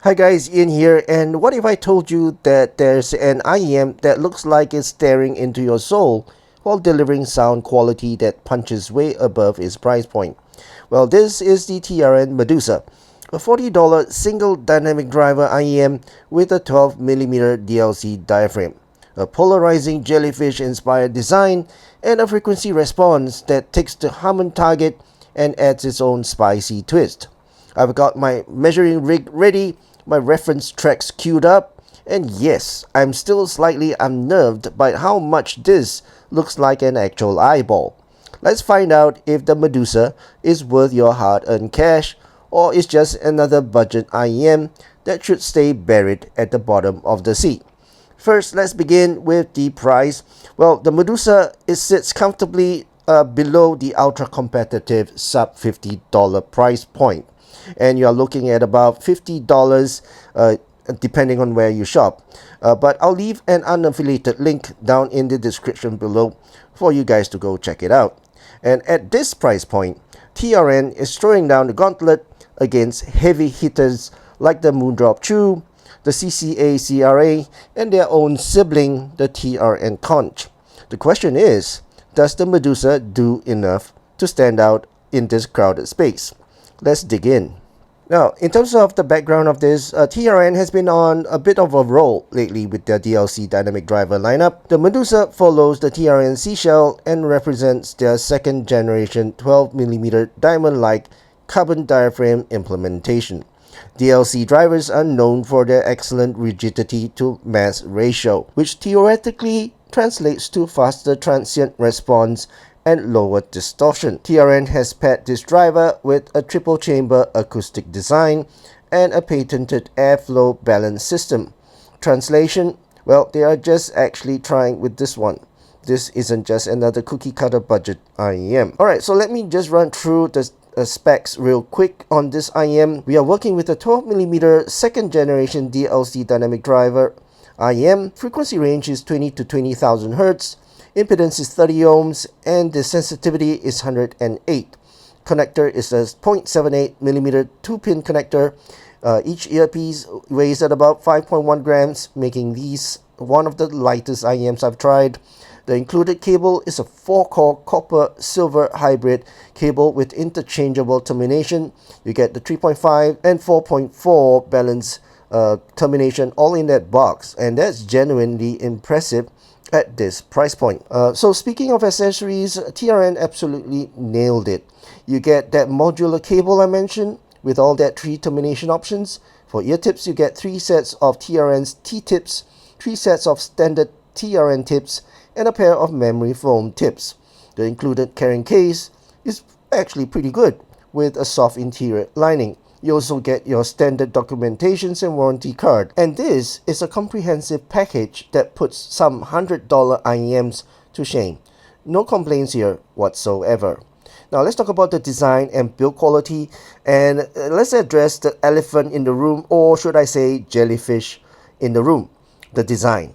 Hi guys, Ian here, and what if I told you that there's an IEM that looks like it's staring into your soul while delivering sound quality that punches way above its price point? Well, this is the TRN Medusa, a $40 single dynamic driver IEM with a 12mm DLC diaphragm, a polarizing jellyfish-inspired design, and a frequency response that takes the Hammond target and adds its own spicy twist. I've got my measuring rig ready, my reference tracks queued up, and yes, I'm still slightly unnerved by how much this looks like an actual eyeball. Let's find out if the Medusa is worth your hard-earned cash or is just another budget IEM that should stay buried at the bottom of the sea. First, let's begin with the price. Well, the Medusa sits comfortably below the ultra-competitive sub $50 price point, and you're looking at about $50 depending on where you shop. But I'll leave an unaffiliated link down in the description below for you guys to go check it out. And at this price point, TRN is throwing down the gauntlet against heavy hitters like the Moondrop Chew, the CCA CRA, and their own sibling, the TRN Conch. The question is, does the Medusa do enough to stand out in this crowded space? Let's dig in. Now, in terms of the background of this, TRN has been on a bit of a roll lately with their DLC dynamic driver lineup. The Medusa follows the TRN Seashell and represents their second generation 12mm diamond-like carbon diaphragm implementation. DLC drivers are known for their excellent rigidity to mass ratio, which theoretically translates to faster transient response and lower distortion. TRN has paired this driver with a triple chamber acoustic design and a patented airflow balance system. Translation? Well, they are just actually trying with this one. This isn't just another cookie cutter budget IEM. Alright, so let me just run through the specs real quick on this IEM. We are working with a 12mm second generation DLC dynamic driver IEM. Frequency range is 20 to 20,000 Hz. Impedance is 30 ohms and the sensitivity is 108. Connector is a 0.78mm 2-pin connector. Each earpiece weighs at about 5.1 grams, making these one of the lightest IEMs I've tried. The included cable is a 4-core copper-silver hybrid cable with interchangeable termination. You get the 3.5 and 4.4 balance termination all in that box, and that's genuinely impressive at this price point. So speaking of accessories, TRN absolutely nailed it. You get that modular cable I mentioned with all that 3 termination options. For ear tips, you get 3 sets of TRN's T-tips, 3 sets of standard TRN tips, and a pair of memory foam tips. The included carrying case is actually pretty good with a soft interior lining. You also get your standard documentations and warranty card. And this is a comprehensive package that puts some $100 IEMs to shame. No complaints here whatsoever. Now let's talk about the design and build quality, and let's address the elephant in the room, or should I say jellyfish in the room, the design.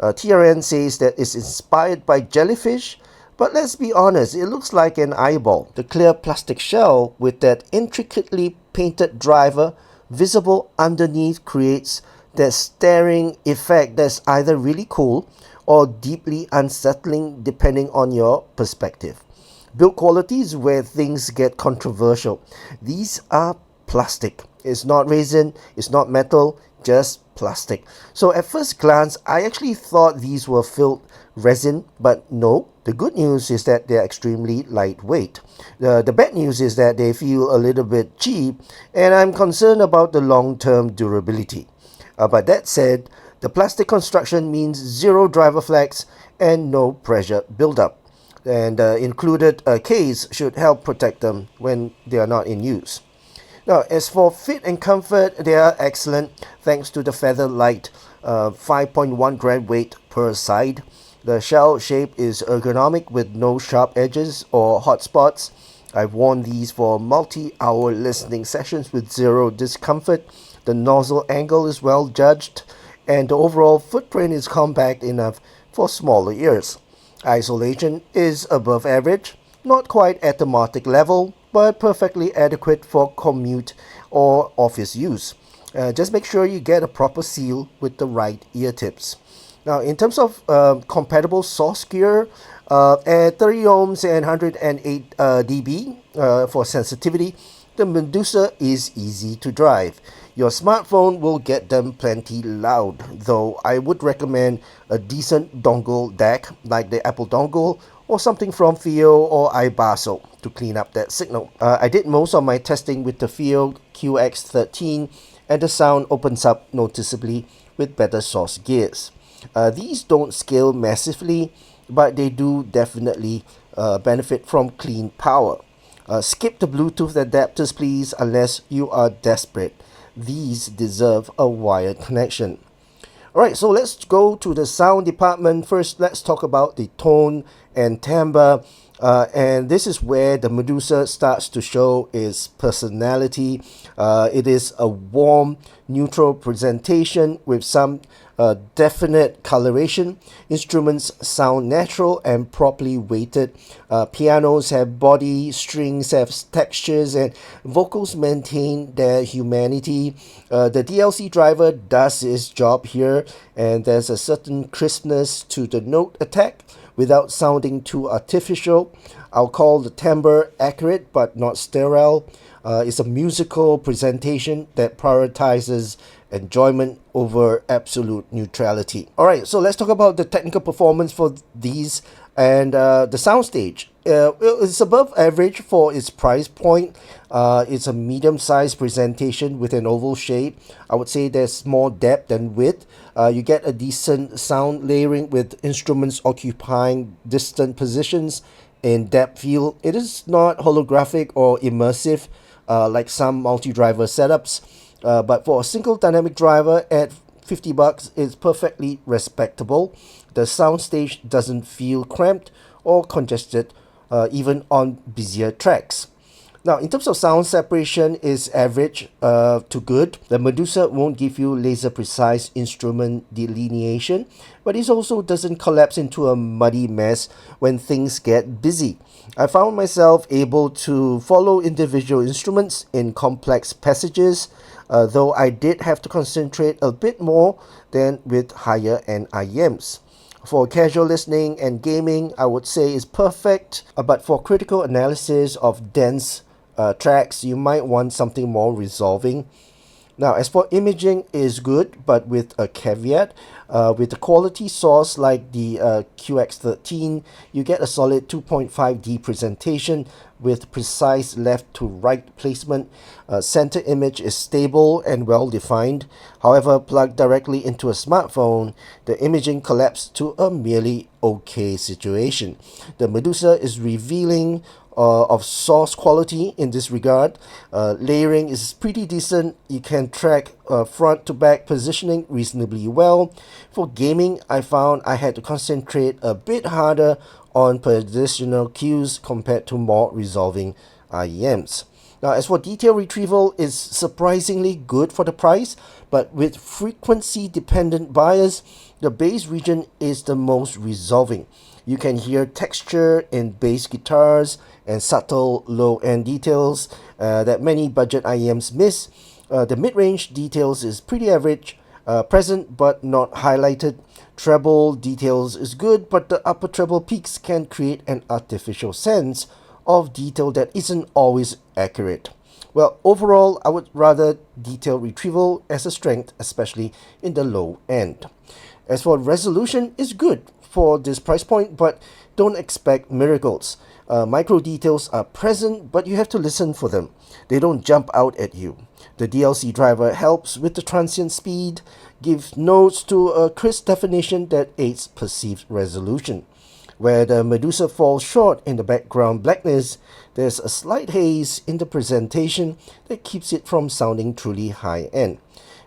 TRN says that it's inspired by jellyfish, but let's be honest, it looks like an eyeball. The clear plastic shell with that intricately painted driver visible underneath creates that staring effect that's either really cool or deeply unsettling depending on your perspective. Build quality is where things get controversial. These are plastic. It's not resin, it's not metal, just plastic. So at first glance, I actually thought these were filled resin, but no. The good news is that they're extremely lightweight. The bad news is that they feel a little bit cheap, and I'm concerned about the long-term durability. But that said, the plastic construction means zero driver flex and no pressure buildup. And included case should help protect them when they are not in use. Now, as for fit and comfort, they are excellent thanks to the feather-light 5.1 gram weight per side. The shell shape is ergonomic with no sharp edges or hot spots. I've worn these for multi-hour listening sessions with zero discomfort. The nozzle angle is well judged, and the overall footprint is compact enough for smaller ears. Isolation is above average, not quite at the Martic level, but perfectly adequate for commute or office use. Just make sure you get a proper seal with the right ear tips. Now, in terms of compatible source gear, at 30 ohms and 108 dB for sensitivity, the Medusa is easy to drive. Your smartphone will get them plenty loud, though I would recommend a decent dongle DAC like the Apple dongle or something from Fio or iBasso to clean up that signal. I did most of my testing with the Fio QX13, and the sound opens up noticeably with better source gears. These don't scale massively, but they do definitely benefit from clean power. Skip the Bluetooth adapters, please, unless you are desperate. These deserve a wired connection. Alright, so let's go to the sound department. First, let's talk about the tone and timbre. And this is where the Medusa starts to show its personality. It is a warm, neutral presentation with some definite coloration. Instruments sound natural and properly weighted. Pianos have body, strings have textures, and vocals maintain their humanity. The DLC driver does its job here, and there's a certain crispness to the note attack without sounding too artificial. I'll call the timbre accurate but not sterile. It's a musical presentation that prioritizes enjoyment over absolute neutrality. Alright, so let's talk about the technical performance for these and the soundstage. It's above average for its price point. It's a medium-sized presentation with an oval shape. I would say there's more depth than width. You get a decent sound layering with instruments occupying distant positions in depth field. It is not holographic or immersive like some multi-driver setups, but for a single dynamic driver at $50, it's perfectly respectable. The soundstage doesn't feel cramped or congested, even on busier tracks. Now, in terms of sound separation, is average to good. The Medusa won't give you laser precise instrument delineation, but it also doesn't collapse into a muddy mess when things get busy. I found myself able to follow individual instruments in complex passages, though I did have to concentrate a bit more than with higher end IEMs. For casual listening and gaming, I would say it's perfect, but for critical analysis of dense tracks, you might want something more resolving. Now, as for imaging, is good, but with a caveat. With a quality source like the QX13, you get a solid 2.5D presentation with precise left to right placement. Center image is stable and well defined. However, plugged directly into a smartphone, the imaging collapsed to a merely okay situation. The Medusa is revealing of source quality in this regard. Layering is pretty decent. You can track front to back positioning reasonably well. For gaming, I found I had to concentrate a bit harder on positional cues compared to more resolving IEMs. Now, as for detail retrieval, it's surprisingly good for the price, but with frequency dependent bias, the bass region is the most resolving. You can hear texture in bass guitars and subtle low-end details that many budget IEMs miss. The mid-range details is pretty average, present but not highlighted. Treble details is good, but the upper treble peaks can create an artificial sense of detail that isn't always accurate. Well, overall, I would rather detail retrieval as a strength, especially in the low end. As for resolution, it's good for this price point, but don't expect miracles. Micro details are present, but you have to listen for them. They don't jump out at you. The DLC driver helps with the transient speed, gives notes to a crisp definition that aids perceived resolution. Where the Medusa falls short in the background blackness, there's a slight haze in the presentation that keeps it from sounding truly high-end.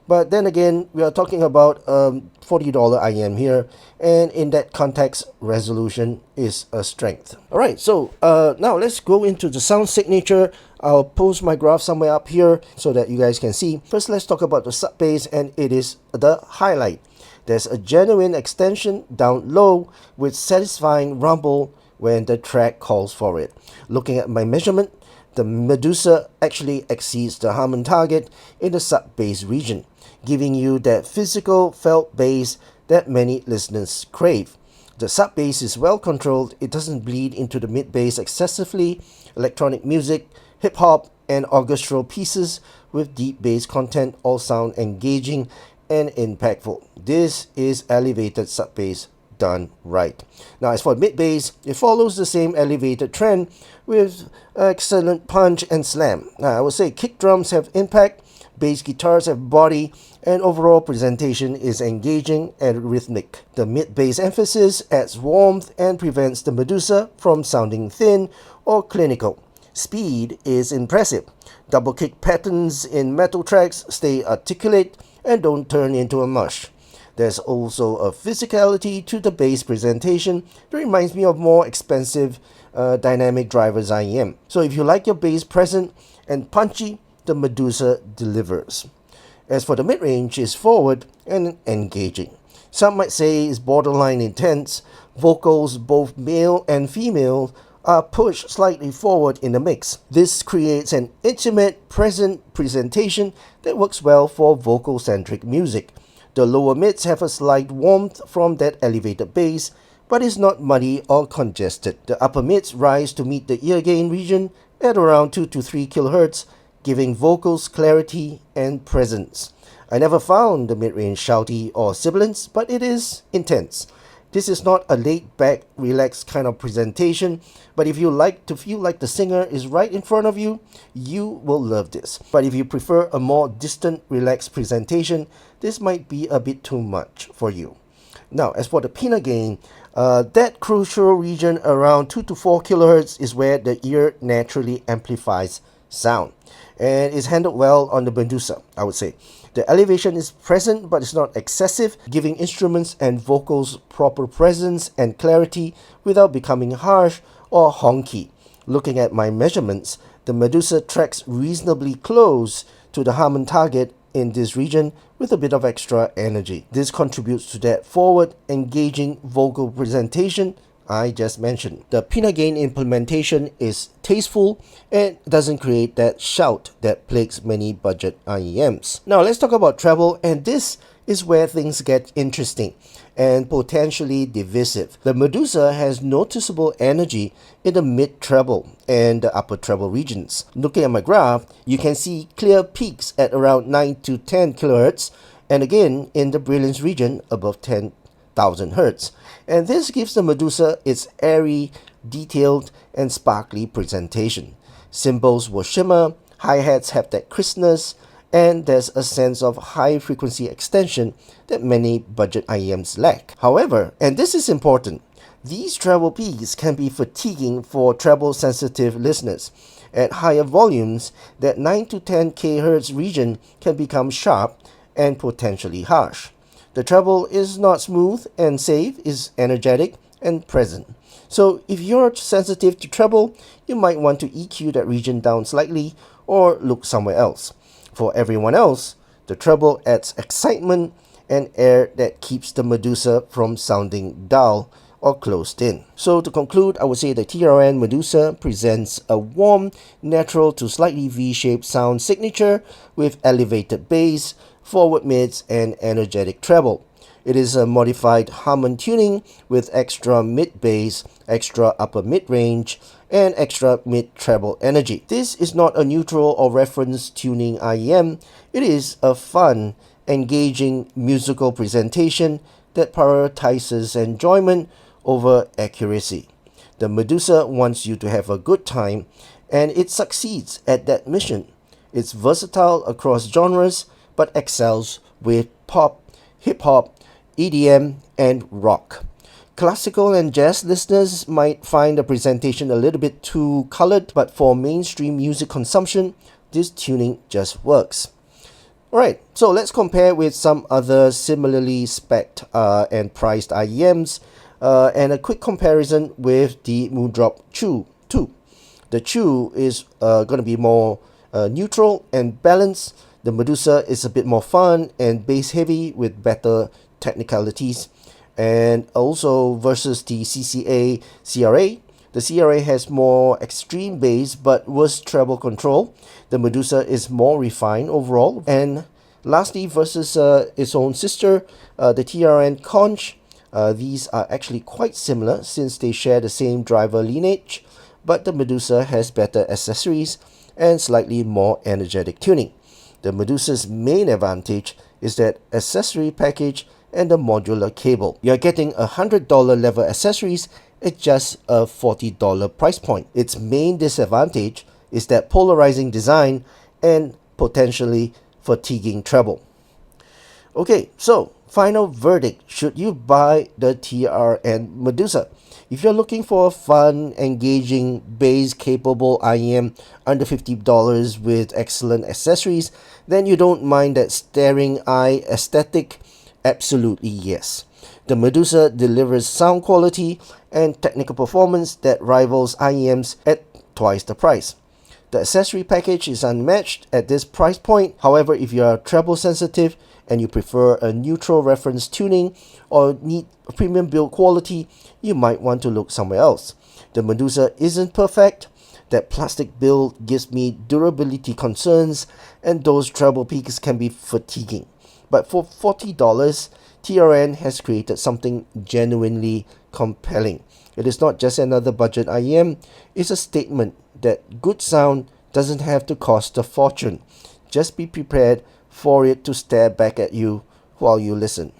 But then again, we are talking about $40 IM here, and in that context, resolution is a strength. Alright, so now let's go into the sound signature. I'll post my graph somewhere up here so that you guys can see. First, let's talk about the sub bass, and it is the highlight. There's a genuine extension down low with satisfying rumble when the track calls for it. Looking at my measurement, The Medusa actually exceeds the Harman target in the sub-bass region, giving you that physical felt bass that many listeners crave. The sub-bass is well controlled, it doesn't bleed into the mid-bass excessively. Electronic music, hip-hop, and orchestral pieces with deep bass content all sound engaging and impactful. This is elevated sub-bass done right. Now, as for mid-bass, it follows the same elevated trend with excellent punch and slam. Now, I would say kick drums have impact, bass guitars have body, and overall presentation is engaging and rhythmic. The mid-bass emphasis adds warmth and prevents the Medusa from sounding thin or clinical. Speed is impressive. Double kick patterns in metal tracks stay articulate and don't turn into a mush. There's also a physicality to the bass presentation that reminds me of more expensive dynamic drivers IEM. So if you like your bass present and punchy, the Medusa delivers. As for the mid-range, it's forward and engaging. Some might say it's borderline intense. Vocals, both male and female, are pushed slightly forward in the mix. This creates an intimate, present presentation that works well for vocal-centric music. The lower mids have a slight warmth from that elevated bass, but is not muddy or congested. The upper mids rise to meet the ear gain region at around 2 to 3 kHz, giving vocals clarity and presence. I never found the mid-range shouty or sibilant, but it is intense. This is not a laid-back, relaxed kind of presentation, but if you like to feel like the singer is right in front of you, you will love this. But if you prefer a more distant, relaxed presentation, this might be a bit too much for you. Now, as for the pinna gain, that crucial region around 2 to 4 kHz is where the ear naturally amplifies sound, and is handled well on the Medusa, I would say. The elevation is present, but it's not excessive, giving instruments and vocals proper presence and clarity without becoming harsh or honky. Looking at my measurements, the Medusa tracks reasonably close to the Harman target in this region with a bit of extra energy. This contributes to that forward, engaging vocal presentation I just mentioned. The pinna gain implementation is tasteful and doesn't create that shout that plagues many budget IEMs. Now let's talk about treble, and this is where things get interesting and potentially divisive. The Medusa has noticeable energy in the mid-treble and the upper treble regions. Looking at my graph, you can see clear peaks at around 9 to 10 kHz, and again in the brilliance region above 10,000 Hz. And this gives the Medusa its airy, detailed, and sparkly presentation. Cymbals will shimmer, hi-hats have that crispness, and there's a sense of high-frequency extension that many budget IEMs lack. However, and this is important, these treble peaks can be fatiguing for treble-sensitive listeners. At higher volumes, that 9 to 10 kHz region can become sharp and potentially harsh. The treble is not smooth and safe, is energetic and present. So if you're sensitive to treble, you might want to EQ that region down slightly or look somewhere else. For everyone else, the treble adds excitement and air that keeps the Medusa from sounding dull or closed in. So to conclude, I would say the TRN Medusa presents a warm, natural to slightly V-shaped sound signature with elevated bass, forward mids, and energetic treble. It is a modified Harman tuning with extra mid-bass, extra upper mid-range, and extra mid-treble energy. This is not a neutral or reference tuning IEM. It is a fun, engaging musical presentation that prioritizes enjoyment over accuracy. The Medusa wants you to have a good time, and it succeeds at that mission. It's versatile across genres, but excels with pop, hip-hop, EDM, and rock. Classical and jazz listeners might find the presentation a little bit too colored, but for mainstream music consumption, this tuning just works. Alright, so let's compare with some other similarly spec'd and priced IEMs, and a quick comparison with the Moondrop Chew 2. The Chew is going to be more neutral and balanced. The Medusa is a bit more fun and bass heavy with better technicalities. And also versus the CCA CRA, The CRA has more extreme bass but worse treble control. The Medusa is more refined overall. And lastly, versus its own sister, the TRN Conch, these are actually quite similar since they share the same driver lineage, but the Medusa has better accessories and slightly more energetic tuning. The Medusa's main advantage is that accessory package and the modular cable. You're getting $100 level accessories at just a $40 price point. Its main disadvantage is that polarizing design and potentially fatiguing treble. Okay, so final verdict. Should you buy the TRN Medusa? If you're looking for a fun, engaging, bass-capable IEM under $50 with excellent accessories, then you don't mind that staring eye aesthetic? Absolutely yes. The Medusa delivers sound quality and technical performance that rivals IEMs at twice the price. The accessory package is unmatched at this price point. However, if you are treble sensitive and you prefer a neutral reference tuning or need premium build quality, you might want to look somewhere else. The Medusa isn't perfect. That plastic build gives me durability concerns, and those treble peaks can be fatiguing. But for $40, TRN has created something genuinely compelling. It is not just another budget IEM, it's a statement that good sound doesn't have to cost a fortune. Just be prepared for it to stare back at you while you listen.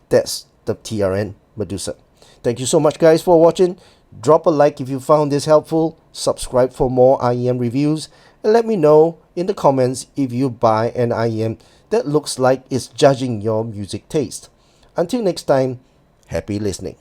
That's the TRN Medusa. Thank you so much guys for watching. Drop a like if you found this helpful, subscribe for more IEM reviews, and let me know in the comments if you buy an IEM that looks like it's judging your music taste. Until next time, happy listening.